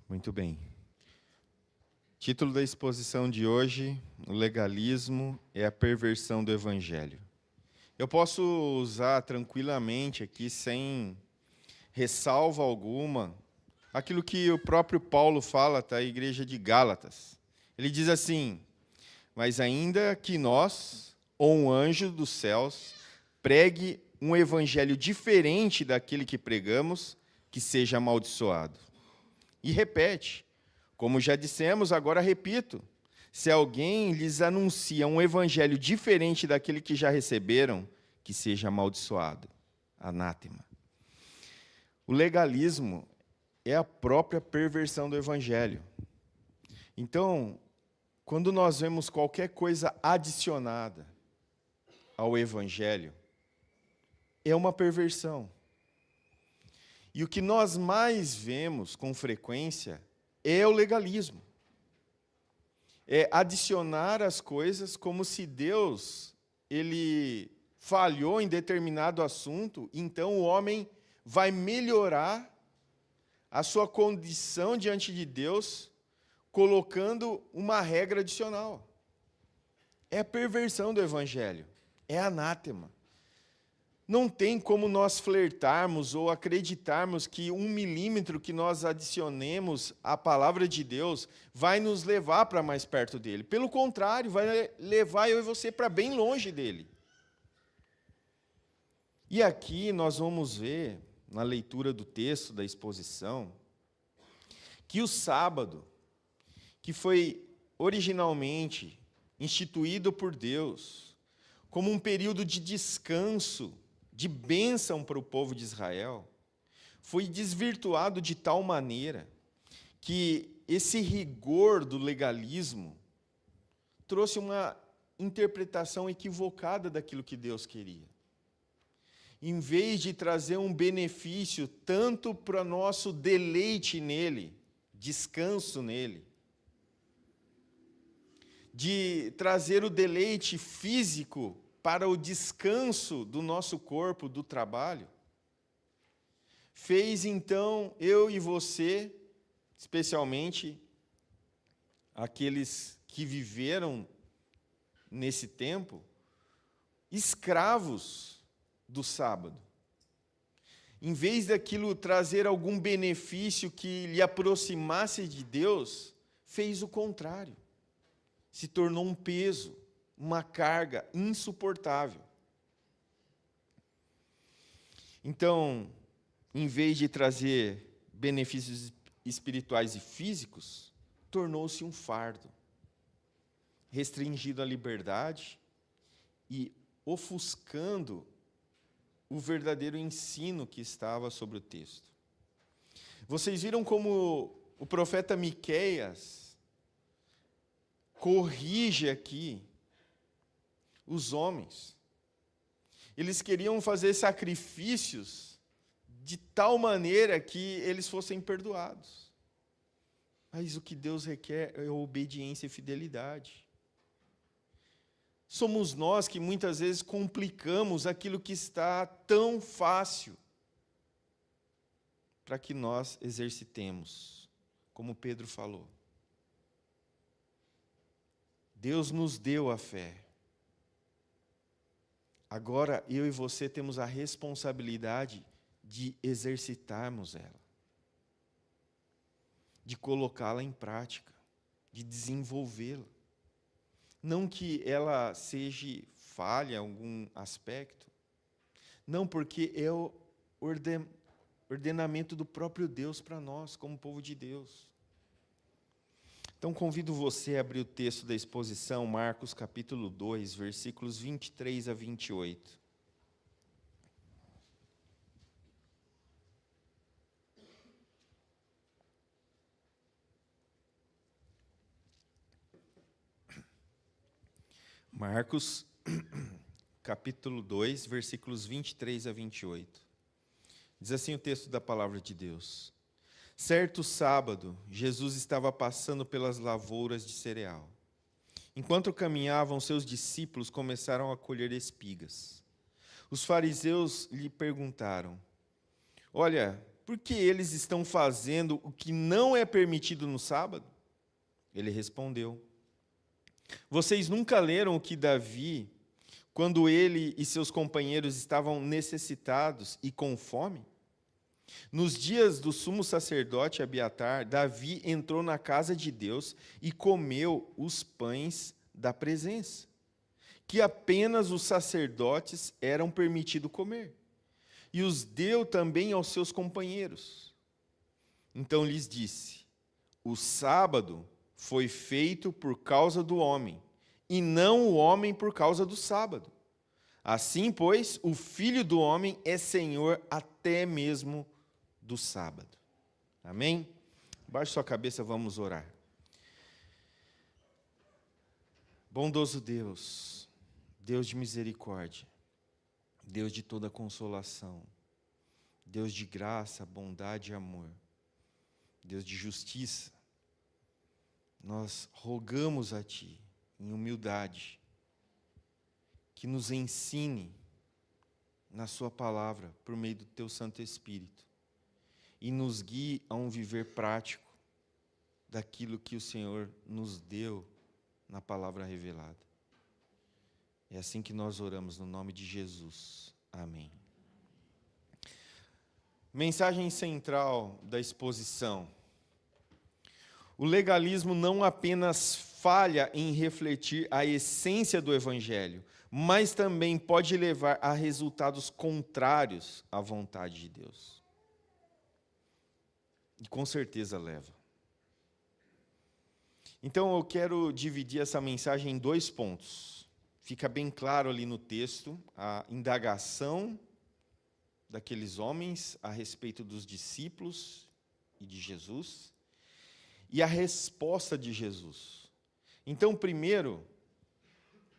Muito bem. Título da exposição de hoje: o legalismo é a perversão do Evangelho. Eu posso usar tranquilamente aqui, sem ressalva alguma, aquilo que o próprio Paulo fala à igreja de Gálatas. Ele diz assim: mas ainda que nós, ou um anjo dos céus, pregue um evangelho diferente daquele que pregamos, que seja amaldiçoado. E repete, como já dissemos, agora repito, se alguém lhes anuncia um evangelho diferente daquele que já receberam, que seja amaldiçoado, anátema. O legalismo é a própria perversão do evangelho. Então, quando nós vemos qualquer coisa adicionada ao evangelho, é uma perversão. E o que nós mais vemos com frequência é o legalismo. É adicionar as coisas como se Deus ele falhou em determinado assunto, então o homem vai melhorar a sua condição diante de Deus, colocando uma regra adicional. É a perversão do evangelho, é anátema. Não tem como nós flertarmos ou acreditarmos que 1 milímetro que nós adicionemos à palavra de Deus vai nos levar para mais perto dele. Pelo contrário, vai levar eu e você para bem longe dele. E aqui nós vamos ver, na leitura do texto da exposição, que o sábado, que foi originalmente instituído por Deus como um período de descanso, de bênção para o povo de Israel, foi desvirtuado de tal maneira que esse rigor do legalismo trouxe uma interpretação equivocada daquilo que Deus queria. Em vez de trazer um benefício tanto para o nosso deleite nele, descanso nele, de trazer o deleite físico para o descanso do nosso corpo, do trabalho, fez então eu e você, especialmente aqueles que viveram nesse tempo, escravos do sábado. Em vez daquilo trazer algum benefício que lhe aproximasse de Deus, fez o contrário. Se tornou um peso, uma carga insuportável. Então, em vez de trazer benefícios espirituais e físicos, tornou-se um fardo, restringindo a liberdade e ofuscando o verdadeiro ensino que estava sobre o texto. Vocês viram como o profeta Miqueias corrige aqui os homens. Eles queriam fazer sacrifícios de tal maneira que eles fossem perdoados. Mas o que Deus requer é obediência e fidelidade. Somos nós que muitas vezes complicamos aquilo que está tão fácil para que nós exercitemos, como Pedro falou. Deus nos deu a fé. Agora, eu e você temos a responsabilidade de exercitarmos ela, de colocá-la em prática, de desenvolvê-la. Não que ela seja falha em algum aspecto, não, porque é o ordenamento do próprio Deus para nós, como povo de Deus. Então, convido você a abrir o texto da exposição, Marcos capítulo 2, versículos 23 a 28. Marcos capítulo 2, versículos 23 a 28. Diz assim o texto da palavra de Deus. Certo sábado, Jesus estava passando pelas lavouras de cereal. Enquanto caminhavam, seus discípulos começaram a colher espigas. Os fariseus lhe perguntaram: olha, por que eles estão fazendo o que não é permitido no sábado? Ele respondeu: vocês nunca leram o que Davi, quando ele e seus companheiros estavam necessitados e com fome? Nos dias do sumo sacerdote Abiatar, Davi entrou na casa de Deus e comeu os pães da presença, que apenas os sacerdotes eram permitidos comer, e os deu também aos seus companheiros. Então lhes disse: o sábado foi feito por causa do homem, e não o homem por causa do sábado. Assim, pois, o Filho do homem é Senhor até mesmo do sábado. Amém? Baixe sua cabeça, vamos orar. Bondoso Deus, Deus de misericórdia, Deus de toda consolação, Deus de graça, bondade e amor, Deus de justiça, nós rogamos a Ti, em humildade, que nos ensine na Sua palavra, por meio do Teu Santo Espírito, e nos guie a um viver prático daquilo que o Senhor nos deu na palavra revelada. É assim que nós oramos no nome de Jesus. Amém. Mensagem central da exposição. O legalismo não apenas falha em refletir a essência do Evangelho, mas também pode levar a resultados contrários à vontade de Deus. E com certeza leva. Então eu quero dividir essa mensagem em 2 pontos. Fica bem claro ali no texto a indagação daqueles homens a respeito dos discípulos e de Jesus, e a resposta de Jesus. Então, primeiro,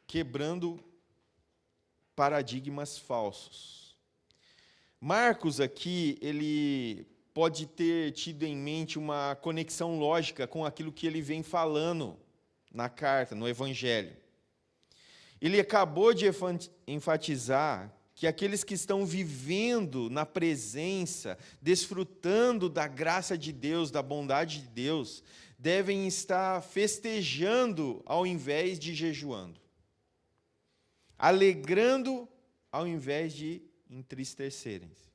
quebrando paradigmas falsos. Marcos aqui, ele pode ter tido em mente uma conexão lógica com aquilo que ele vem falando na carta, no Evangelho. Ele acabou de enfatizar que aqueles que estão vivendo na presença, desfrutando da graça de Deus, da bondade de Deus, devem estar festejando ao invés de jejuando, alegrando ao invés de entristecerem-se.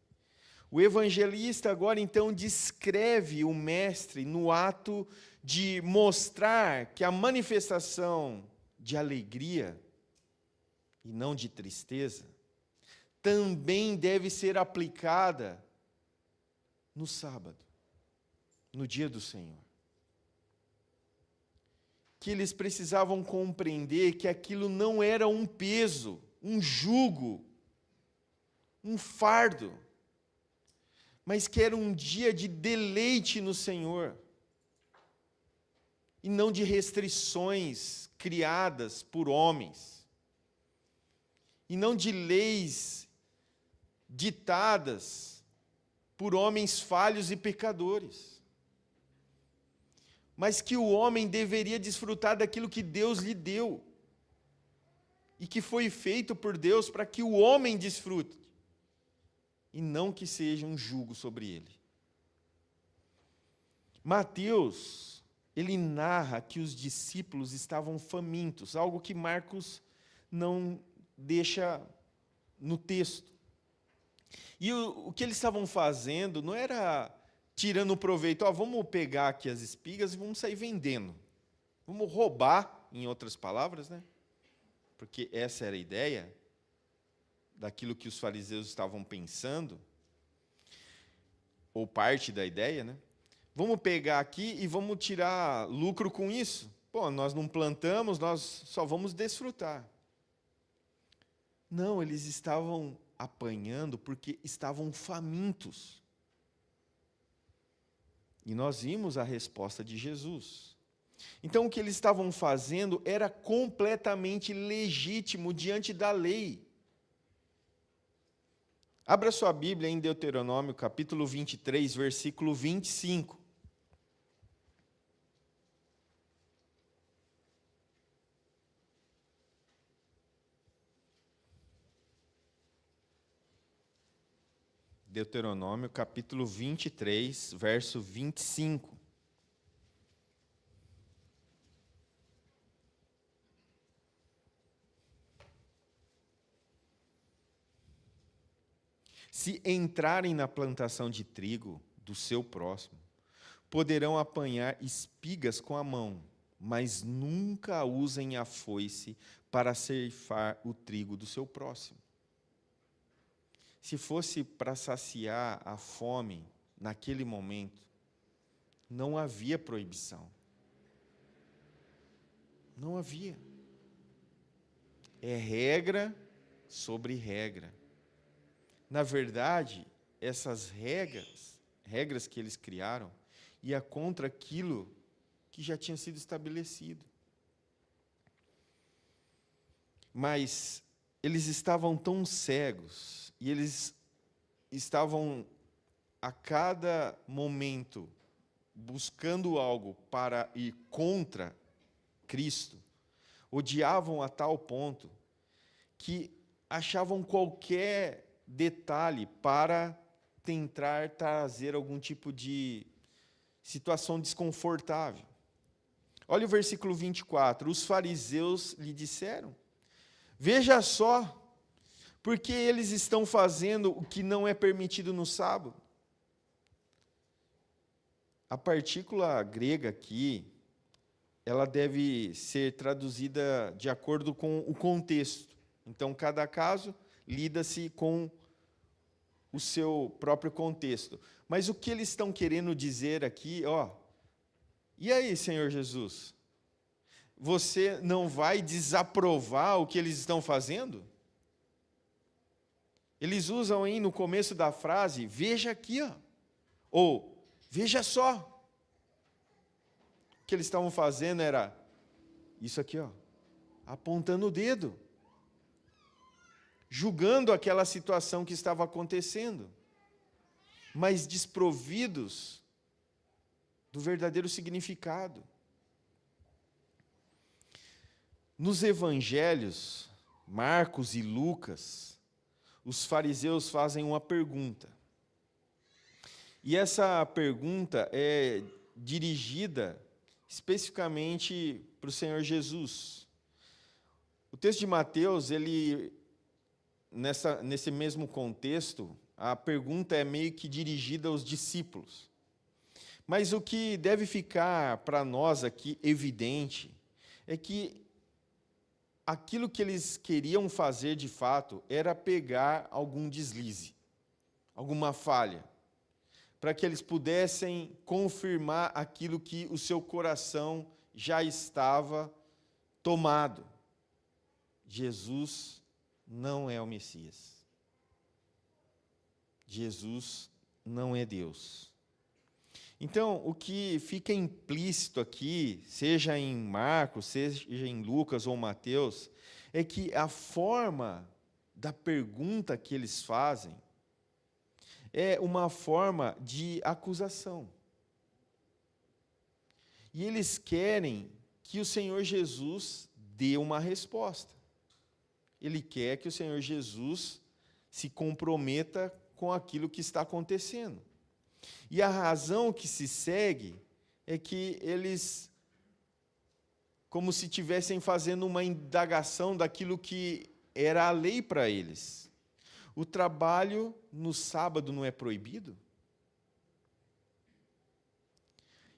O evangelista agora então descreve o mestre no ato de mostrar que a manifestação de alegria e não de tristeza também deve ser aplicada no sábado, no dia do Senhor. Que eles precisavam compreender que aquilo não era um peso, um jugo, um fardo, mas que era um dia de deleite no Senhor, e não de restrições criadas por homens, e não de leis ditadas por homens falhos e pecadores, mas que o homem deveria desfrutar daquilo que Deus lhe deu, e que foi feito por Deus para que o homem desfrute, e não que seja um jugo sobre ele. Mateus, ele narra que os discípulos estavam famintos, algo que Marcos não deixa no texto. E o que eles estavam fazendo não era tirando proveito, vamos pegar aqui as espigas e vamos sair vendendo. Vamos roubar, em outras palavras, né? Porque essa era a ideia daquilo que os fariseus estavam pensando, ou parte da ideia, né? Vamos pegar aqui e vamos tirar lucro com isso? Pô, nós não plantamos, nós só vamos desfrutar. Não, eles estavam apanhando porque estavam famintos. E nós vimos a resposta de Jesus. Então, o que eles estavam fazendo era completamente legítimo diante da lei. Abra sua Bíblia em Deuteronômio, capítulo 23, versículo 25. Deuteronômio, capítulo 23, verso 25. Se entrarem na plantação de trigo do seu próximo, poderão apanhar espigas com a mão, mas nunca usem a foice para ceifar o trigo do seu próximo. Se fosse para saciar a fome naquele momento, não havia proibição. Não havia. É regra sobre regra. Na verdade, essas regras que eles criaram, ia contra aquilo que já tinha sido estabelecido. Mas eles estavam tão cegos, e eles estavam a cada momento buscando algo para ir contra Cristo, odiavam a tal ponto que achavam qualquer detalhe para tentar trazer algum tipo de situação desconfortável. Olha o versículo 24. Os fariseus lhe disseram: veja só, porque eles estão fazendo o que não é permitido no sábado. A partícula grega aqui, ela deve ser traduzida de acordo com o contexto. Então, cada caso lida-se com o seu próprio contexto. Mas o que eles estão querendo dizer aqui, e aí, Senhor Jesus? Você não vai desaprovar o que eles estão fazendo? Eles usam aí no começo da frase, veja aqui, ou veja só. O que eles estavam fazendo era isso aqui, apontando o dedo, julgando aquela situação que estava acontecendo, mas desprovidos do verdadeiro significado. Nos evangelhos, Marcos e Lucas, os fariseus fazem uma pergunta. E essa pergunta é dirigida especificamente para o Senhor Jesus. O texto de Mateus, nesse mesmo contexto, a pergunta é meio que dirigida aos discípulos. Mas o que deve ficar para nós aqui evidente é que aquilo que eles queriam fazer de fato era pegar algum deslize, alguma falha, para que eles pudessem confirmar aquilo que o seu coração já estava tomado. Jesus não é o Messias. Jesus não é Deus. Então, o que fica implícito aqui, seja em Marcos, seja em Lucas ou Mateus, é que a forma da pergunta que eles fazem é uma forma de acusação. E eles querem que o Senhor Jesus dê uma resposta. Ele quer que o Senhor Jesus se comprometa com aquilo que está acontecendo. E a razão que se segue é que eles, como se estivessem fazendo uma indagação daquilo que era a lei para eles. O trabalho no sábado não é proibido?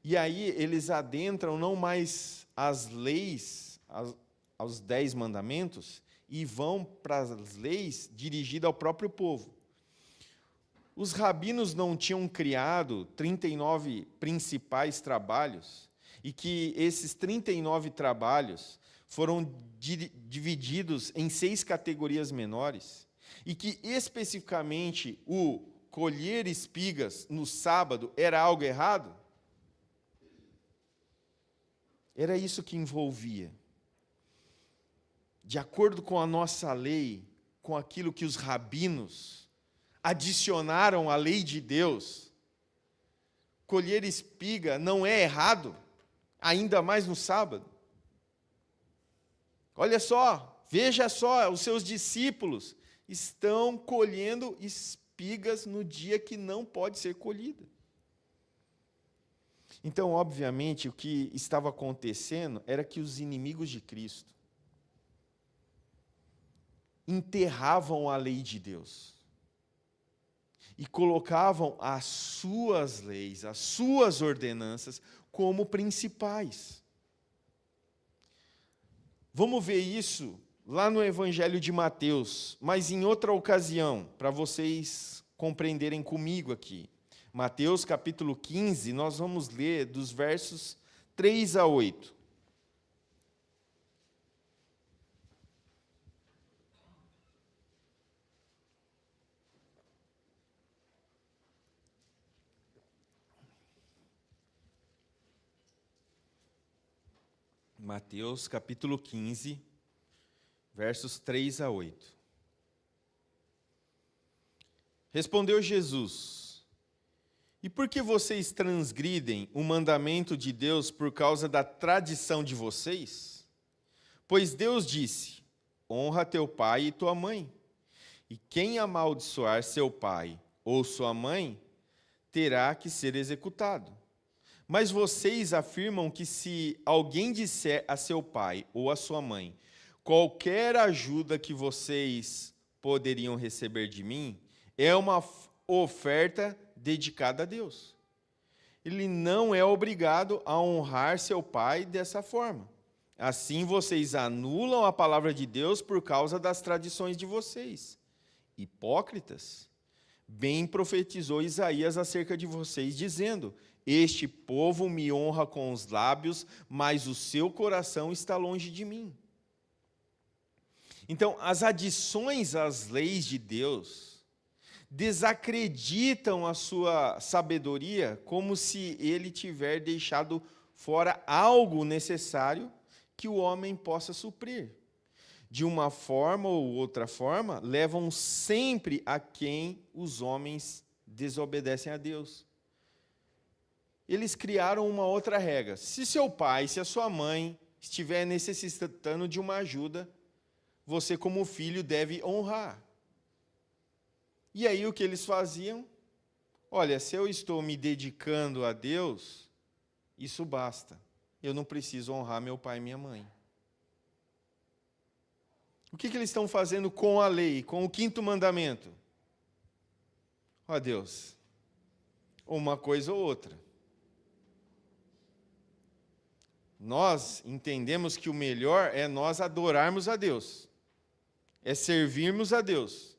E aí eles adentram não mais às leis, aos 10 mandamentos, e vão para as leis dirigidas ao próprio povo. Os rabinos não tinham criado 39 principais trabalhos, e que esses 39 trabalhos foram divididos em 6 categorias menores, e que especificamente o colher espigas no sábado era algo errado? Era isso que envolvia. De acordo com a nossa lei, com aquilo que os rabinos adicionaram à lei de Deus, colher espiga não é errado, ainda mais no sábado. Olha só, veja só, os seus discípulos estão colhendo espigas no dia que não pode ser colhida. Então, obviamente, o que estava acontecendo era que os inimigos de Cristo enterravam a lei de Deus e colocavam as suas leis, as suas ordenanças como principais. Vamos ver isso lá no Evangelho de Mateus, mas em outra ocasião, para vocês compreenderem comigo aqui. Mateus capítulo 15, nós vamos ler dos versos 3 a 8. Mateus capítulo 15, versos 3 a 8. Respondeu Jesus: E por que vocês transgridem o mandamento de Deus por causa da tradição de vocês? Pois Deus disse: honra teu pai e tua mãe. E quem amaldiçoar seu pai ou sua mãe, terá que ser executado. Mas vocês afirmam que se alguém disser a seu pai ou a sua mãe, qualquer ajuda que vocês poderiam receber de mim, é uma oferta dedicada a Deus. Ele não é obrigado a honrar seu pai dessa forma. Assim vocês anulam a palavra de Deus por causa das tradições de vocês. Hipócritas, bem profetizou Isaías acerca de vocês, dizendo: este povo me honra com os lábios, mas o seu coração está longe de mim. Então, as adições às leis de Deus desacreditam a sua sabedoria, como se ele tiver deixado fora algo necessário que o homem possa suprir. De uma forma ou outra forma, levam sempre a quem os homens desobedecem a Deus. Eles criaram uma outra regra. Se seu pai, se a sua mãe estiver necessitando de uma ajuda, você, como filho, deve honrar. E aí o que eles faziam? Olha, se eu estou me dedicando a Deus, isso basta. Eu não preciso honrar meu pai e minha mãe. O que eles estão fazendo com a lei, com o 5º mandamento? Ó Deus, uma coisa ou outra. Nós entendemos que o melhor é nós adorarmos a Deus, é servirmos a Deus.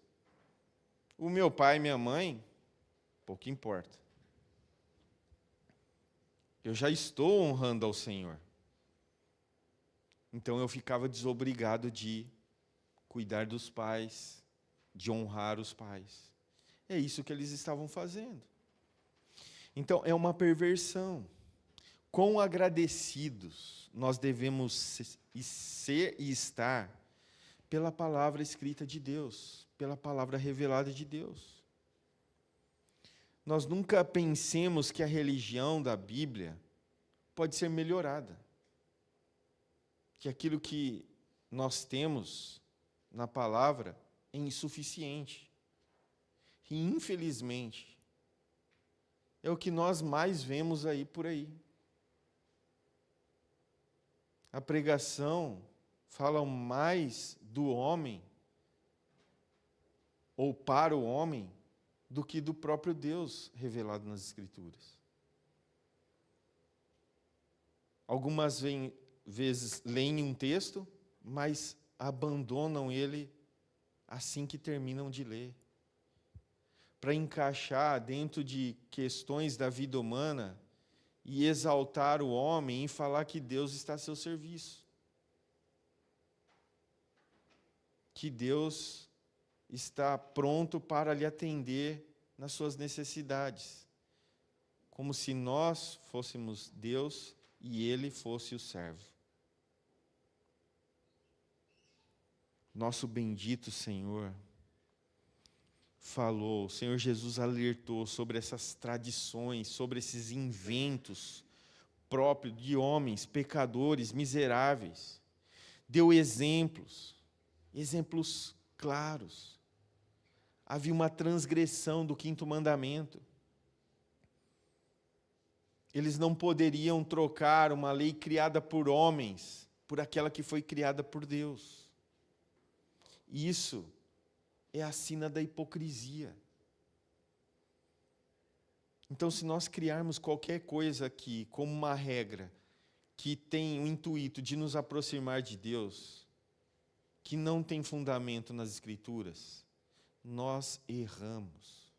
O meu pai e minha mãe, pouco importa. Eu já estou honrando ao Senhor. Então eu ficava desobrigado de cuidar dos pais, de honrar os pais. É isso que eles estavam fazendo. Então é uma perversão. Quão agradecidos nós devemos ser e estar pela palavra escrita de Deus, pela palavra revelada de Deus. Nós nunca pensemos que a religião da Bíblia pode ser melhorada, que aquilo que nós temos na palavra é insuficiente. E, infelizmente, é o que nós mais vemos aí por aí. A pregação fala mais do homem, ou para o homem, do que do próprio Deus revelado nas Escrituras. Algumas vezes leem um texto, mas abandonam ele assim que terminam de ler, para encaixar dentro de questões da vida humana e exaltar o homem e falar que Deus está a seu serviço. Que Deus está pronto para lhe atender nas suas necessidades. Como se nós fôssemos Deus e Ele fosse o servo. Nosso bendito Senhor falou, o Senhor Jesus alertou sobre essas tradições, sobre esses inventos próprios de homens, pecadores, miseráveis. Deu exemplos claros. havia uma transgressão do 5º mandamento. Eles não poderiam trocar uma lei criada por homens por aquela que foi criada por Deus. Isso é a sina da hipocrisia. Então, se nós criarmos qualquer coisa aqui como uma regra que tem o intuito de nos aproximar de Deus, que não tem fundamento nas Escrituras, nós erramos,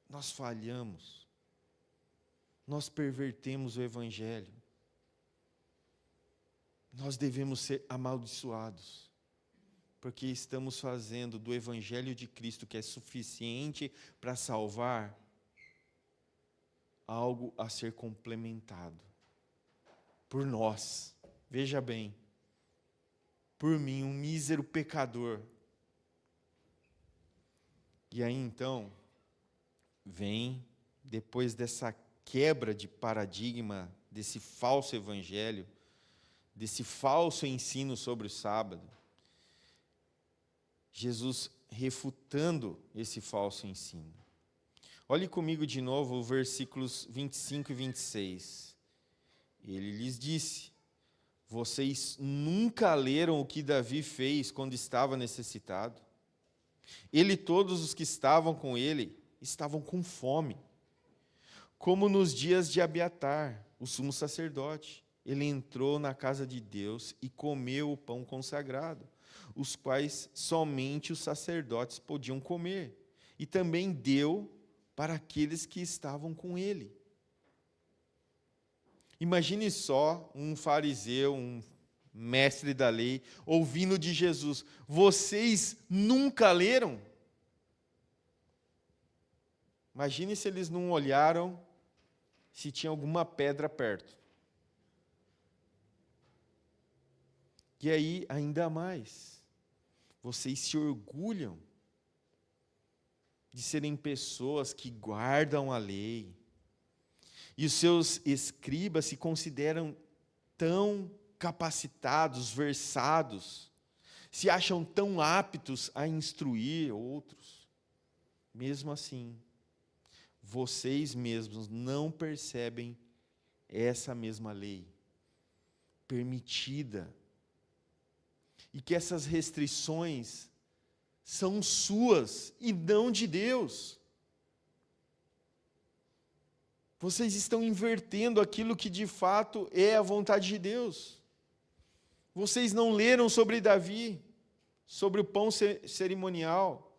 nós falhamos, nós pervertemos o Evangelho. Nós devemos ser amaldiçoados, porque estamos fazendo do Evangelho de Cristo, que é suficiente para salvar, algo a ser complementado por nós. Veja bem, por mim, um mísero pecador. E aí então, vem, depois dessa quebra de paradigma, desse falso evangelho, desse falso ensino sobre o sábado, Jesus refutando esse falso ensino. Olhe comigo de novo os versículos 25 e 26. Ele lhes disse: vocês nunca leram o que Davi fez quando estava necessitado? Ele e todos os que estavam com ele estavam com fome, como nos dias de Abiatar, o sumo sacerdote. Ele entrou na casa de Deus e comeu o pão consagrado, os quais somente os sacerdotes podiam comer, e também deu para aqueles que estavam com ele. Imagine só um fariseu, um mestre da lei, ouvindo de Jesus: vocês nunca leram? Imagine se eles não olharam se tinha alguma pedra perto. E aí, ainda mais, vocês se orgulham de serem pessoas que guardam a lei, e os seus escribas se consideram tão capacitados, versados, se acham tão aptos a instruir outros. Mesmo assim, vocês mesmos não percebem essa mesma lei permitida, e que essas restrições são suas e não de Deus. Vocês estão invertendo aquilo que de fato é a vontade de Deus. Vocês não leram sobre Davi, sobre o pão cerimonial,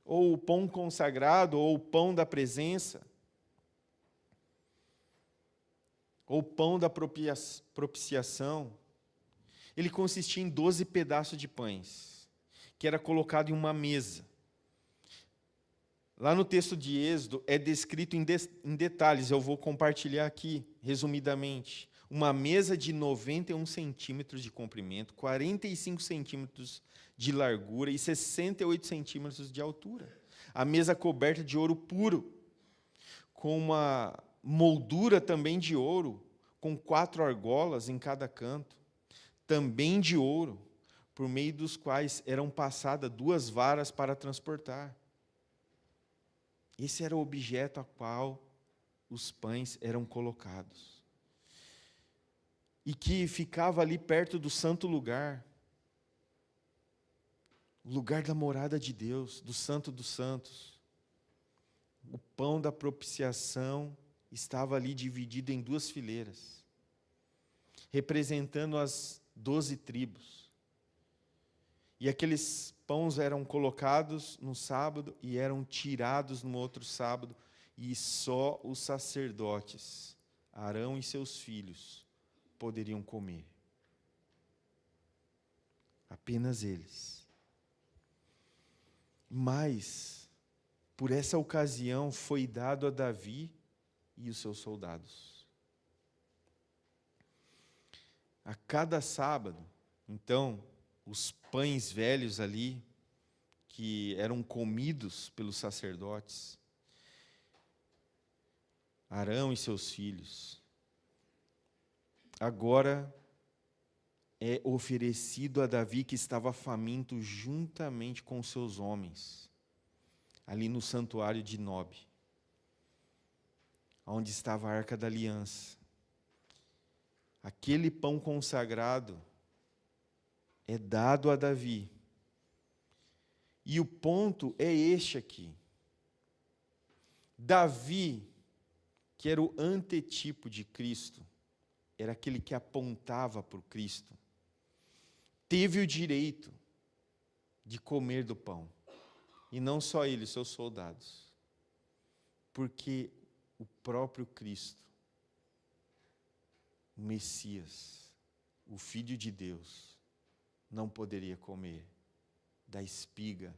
ou o pão consagrado, ou o pão da presença, ou o pão da propiciação. Ele consistia em 12 pedaços de pães, que era colocado em uma mesa. Lá no texto de Êxodo é descrito em detalhes, eu vou compartilhar aqui, resumidamente. Uma mesa de 91 centímetros de comprimento, 45 centímetros de largura e 68 centímetros de altura. A mesa coberta de ouro puro, com uma moldura também de ouro, com 4 argolas em cada canto, também de ouro, por meio dos quais eram passadas 2 varas para transportar. Esse era o objeto a qual os pães eram colocados. E que ficava ali perto do santo lugar, o lugar da morada de Deus, do Santo dos Santos. O pão da propiciação estava ali dividido em 2 fileiras, representando as 12 tribos. E aqueles pães eram colocados no sábado e eram tirados no outro sábado, e só os sacerdotes, Arão e seus filhos, poderiam comer. Apenas eles. Mas, por essa ocasião, foi dado a Davi e os seus soldados. A cada sábado, então, os pães velhos ali, que eram comidos pelos sacerdotes, Arão e seus filhos, agora é oferecido a Davi, que estava faminto juntamente com seus homens. ali no santuário de Nob, onde estava a Arca da Aliança. Aquele pão consagrado é dado a Davi. E o ponto é este aqui. Davi, que era o antetipo de Cristo, era aquele que apontava para o Cristo, teve o direito de comer do pão. E não só ele, seus soldados. Porque o próprio Cristo, o Messias, o Filho de Deus, não poderia comer da espiga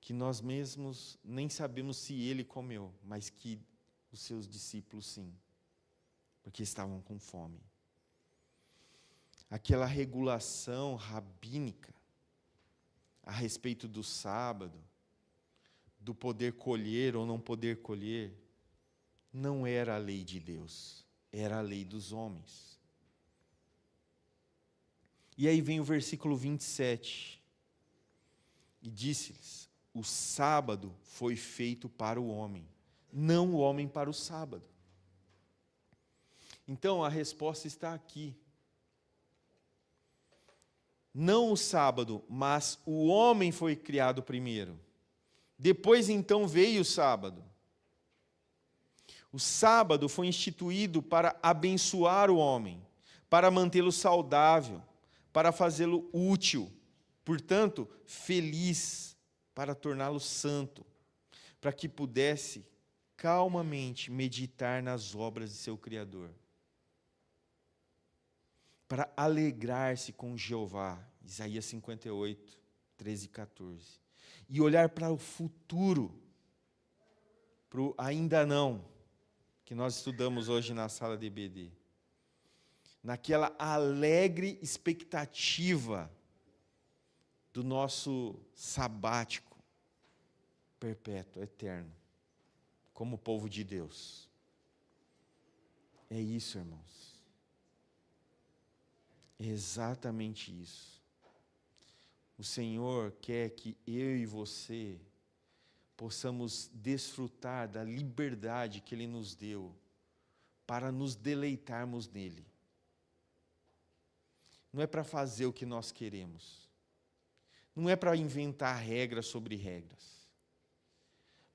que nós mesmos nem sabemos se ele comeu, mas que os seus discípulos sim, porque estavam com fome. Aquela regulação rabínica a respeito do sábado, do poder colher ou não poder colher, não era a lei de Deus, era a lei dos homens. E aí vem o versículo 27, e disse-lhes: o sábado foi feito para o homem, não o homem para o sábado. Então a resposta está aqui. Não o sábado, mas o homem foi criado primeiro. Depois então veio o sábado. O sábado foi instituído para abençoar o homem, para mantê-lo saudável, para fazê-lo útil, portanto, feliz, para torná-lo santo, para que pudesse calmamente meditar nas obras de seu Criador, para alegrar-se com Jeová, Isaías 58, 13 e 14, e olhar para o futuro, para o ainda não, que nós estudamos hoje na sala de EBD, naquela alegre expectativa do nosso sabático perpétuo, eterno, como povo de Deus. É isso, irmãos. É exatamente isso. O Senhor quer que eu e você possamos desfrutar da liberdade que Ele nos deu para nos deleitarmos nele. Não é para fazer o que nós queremos. Não é para inventar regras sobre regras.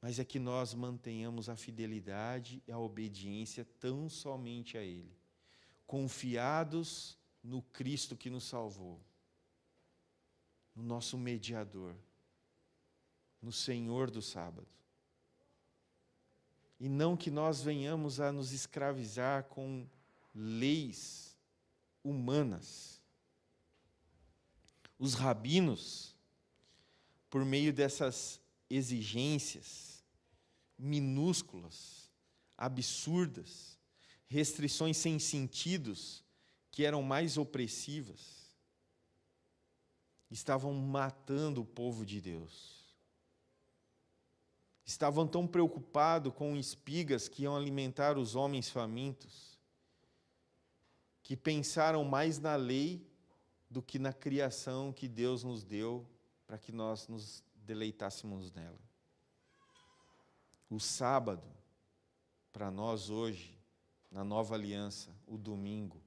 Mas é que nós mantenhamos a fidelidade e a obediência tão somente a Ele, confiados no Cristo que nos salvou, no nosso mediador, no Senhor do sábado. E não que nós venhamos a nos escravizar com leis humanas. Os rabinos, por meio dessas exigências minúsculas, absurdas, restrições sem sentidos, que eram mais opressivas, estavam matando o povo de Deus. Estavam tão preocupados com espigas que iam alimentar os homens famintos, que pensaram mais na lei do que na criação que Deus nos deu para que nós nos deleitássemos nela. O sábado, para nós hoje, na nova aliança, o domingo,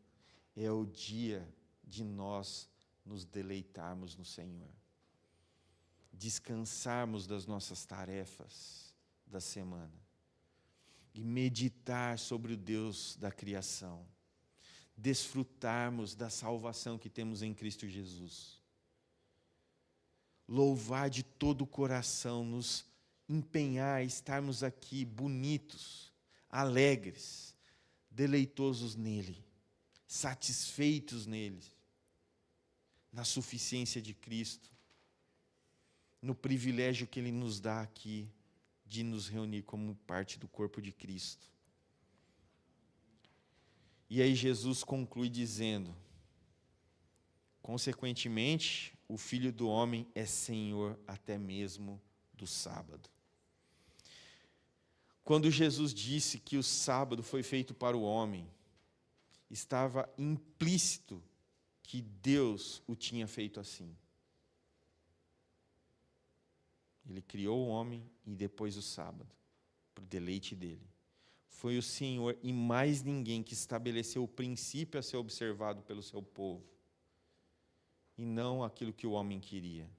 é o dia de nós nos deleitarmos no Senhor. Descansarmos das nossas tarefas da semana e meditar sobre o Deus da criação. Desfrutarmos da salvação que temos em Cristo Jesus. Louvar de todo o coração, nos empenhar, estarmos aqui bonitos, alegres, deleitosos nele, satisfeitos nele, na suficiência de Cristo, no privilégio que Ele nos dá aqui de nos reunir como parte do corpo de Cristo. E aí Jesus conclui dizendo: consequentemente, o Filho do Homem é Senhor até mesmo do sábado. Quando Jesus disse que o sábado foi feito para o homem, estava implícito que Deus o tinha feito assim. Ele criou o homem e depois o sábado, para o deleite dele. Foi o Senhor e mais ninguém que estabeleceu o princípio a ser observado pelo seu povo, e não aquilo que o homem queria.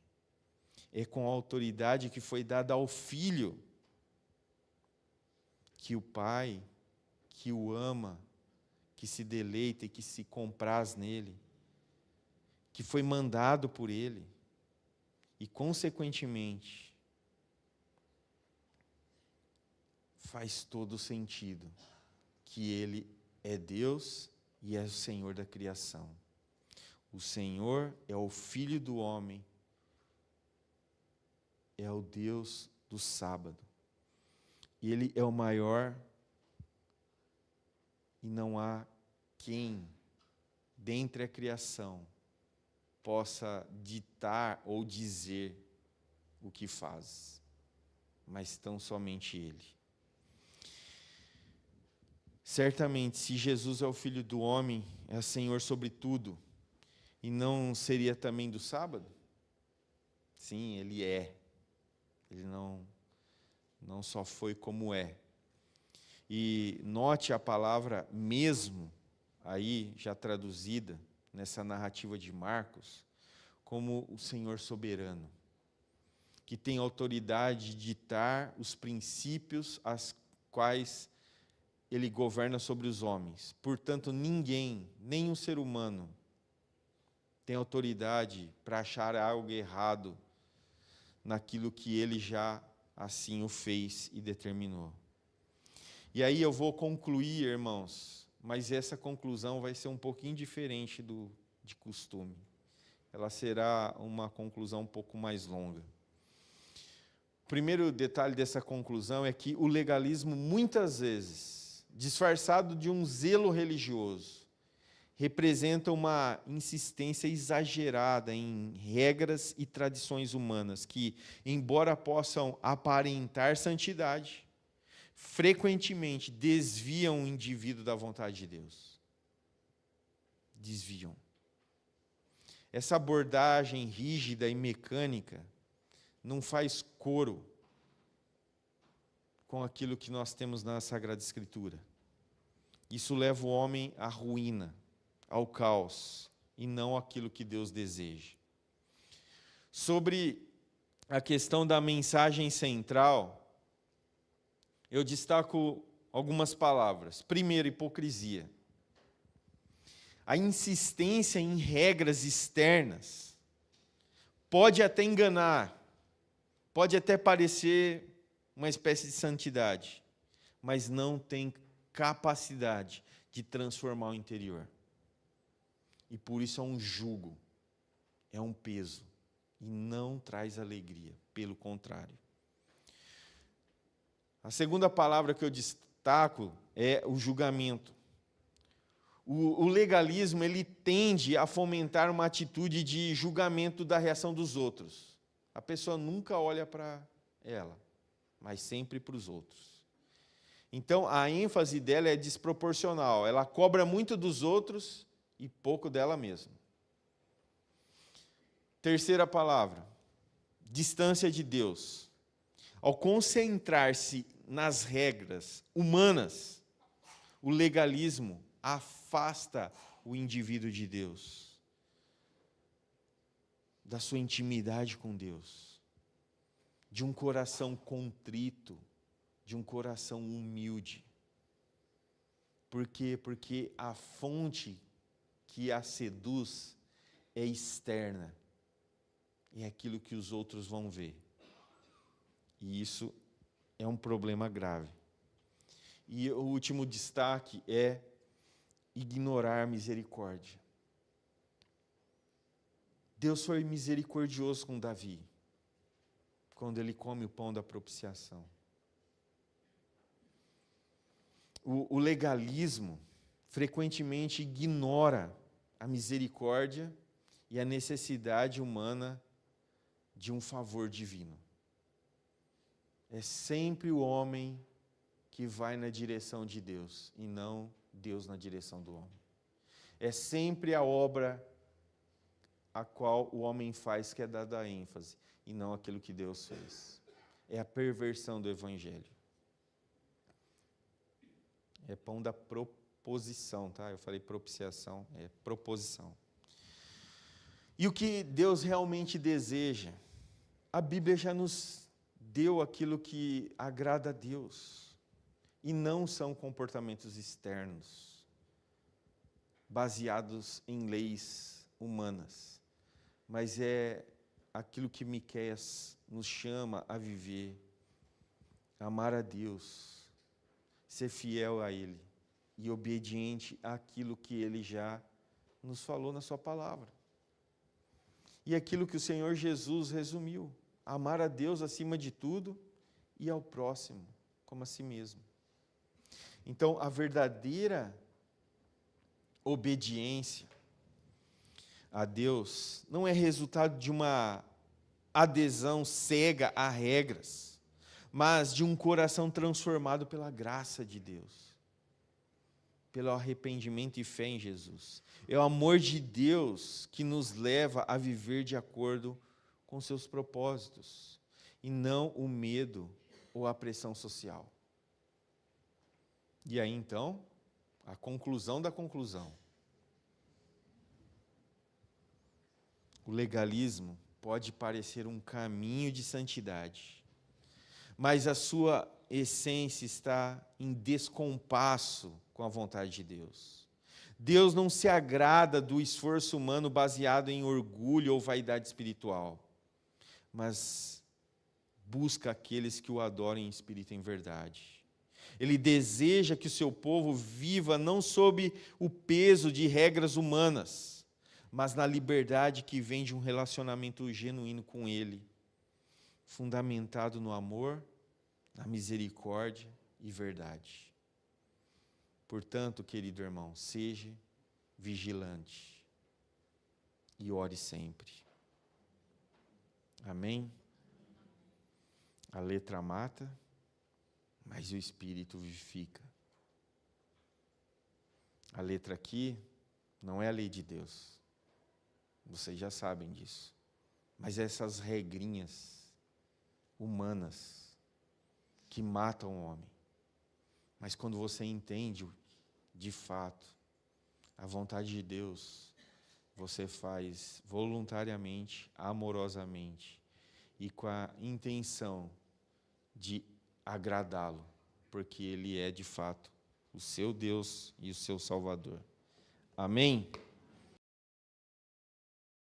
É com a autoridade que foi dada ao Filho que o Pai, que o ama, que se deleita e que se compraz nele, que foi mandado por ele, e consequentemente faz todo sentido que ele é Deus e é o Senhor da criação. O Senhor é o Filho do homem, é o Deus do sábado. E ele é o maior, e não há quem, dentre a criação, possa ditar ou dizer o que faz, mas tão somente ele. Certamente, se Jesus é o Filho do homem, é Senhor sobre tudo, e não seria também do sábado? Sim, ele é. Ele não só foi como é. E note a palavra mesmo, aí já traduzida nessa narrativa de Marcos, como o Senhor soberano, que tem autoridade de ditar os princípios as quais ele governa sobre os homens. Portanto, ninguém, nenhum ser humano, tem autoridade para achar algo errado naquilo que ele já assim o fez e determinou. E aí eu vou concluir, irmãos, mas essa conclusão vai ser um pouquinho diferente de costume. Ela será uma conclusão um pouco mais longa. O primeiro detalhe dessa conclusão é que o legalismo, muitas vezes, disfarçado de um zelo religioso, representa uma insistência exagerada em regras e tradições humanas que, embora possam aparentar santidade, frequentemente desviam o indivíduo da vontade de Deus. Desviam. Essa abordagem rígida e mecânica não faz coro com aquilo que nós temos na Sagrada Escritura. Isso leva o homem à ruína, ao caos, e não aquilo que Deus deseja. Sobre a questão da mensagem central, eu destaco algumas palavras. Primeiro, hipocrisia. A insistência em regras externas pode até enganar, pode até parecer uma espécie de santidade, mas não tem capacidade de transformar o interior. E por isso é um jugo, é um peso, e não traz alegria, pelo contrário. A segunda palavra que eu destaco é o julgamento. O legalismo, ele tende a fomentar uma atitude de julgamento da reação dos outros. A pessoa nunca olha para ela, mas sempre para os outros. Então, a ênfase dela é desproporcional. Ela cobra muito dos outros e pouco dela mesma. Terceira palavra, distância de Deus. Ao concentrar-se nas regras humanas, o legalismo afasta o indivíduo de Deus, da sua intimidade com Deus, de um coração contrito, de um coração humilde. Por quê? Porque a fonte que a seduz é externa, é aquilo que os outros vão ver. E isso é um problema grave. E o último destaque é ignorar a misericórdia. Deus foi misericordioso com Davi, quando ele come o pão da propiciação. O legalismo frequentemente ignora a misericórdia e a necessidade humana de um favor divino. É sempre o homem que vai na direção de Deus, e não Deus na direção do homem. É sempre a obra a qual o homem faz que é dada a ênfase, e não aquilo que Deus fez. é a perversão do evangelho. É pão da proposição, tá? Eu falei propiciação, é proposição. E o que Deus realmente deseja? A Bíblia já nos deu aquilo que agrada a Deus. E não são comportamentos externos, baseados em leis humanas, mas é aquilo que Miqueias nos chama a viver, amar a Deus, ser fiel a Ele e obediente àquilo que Ele já nos falou na sua palavra. E aquilo que o Senhor Jesus resumiu, amar a Deus acima de tudo e ao próximo como a si mesmo. Então, a verdadeira obediência a Deus não é resultado de uma adesão cega a regras, mas de um coração transformado pela graça de Deus, pelo arrependimento e fé em Jesus. É o amor de Deus que nos leva a viver de acordo com seus propósitos, e não o medo ou a pressão social. E aí, então, a conclusão da conclusão. O legalismo pode parecer um caminho de santidade, mas a sua essência está em descompasso com a vontade de Deus. Deus não se agrada do esforço humano baseado em orgulho ou vaidade espiritual, mas busca aqueles que o adorem em espírito e em verdade. Ele deseja que o seu povo viva não sob o peso de regras humanas, mas na liberdade que vem de um relacionamento genuíno com Ele, fundamentado no amor, na misericórdia e verdade. Portanto, querido irmão, seja vigilante e ore sempre. Amém? A letra mata, mas o Espírito vivifica. A letra aqui não é a lei de Deus. Vocês já sabem disso. Mas essas regrinhas humanas que matam o homem. Mas quando você entende, de fato, a vontade de Deus, você faz voluntariamente, amorosamente e com a intenção de agradá-lo, porque Ele é, de fato, o seu Deus e o seu Salvador. Amém?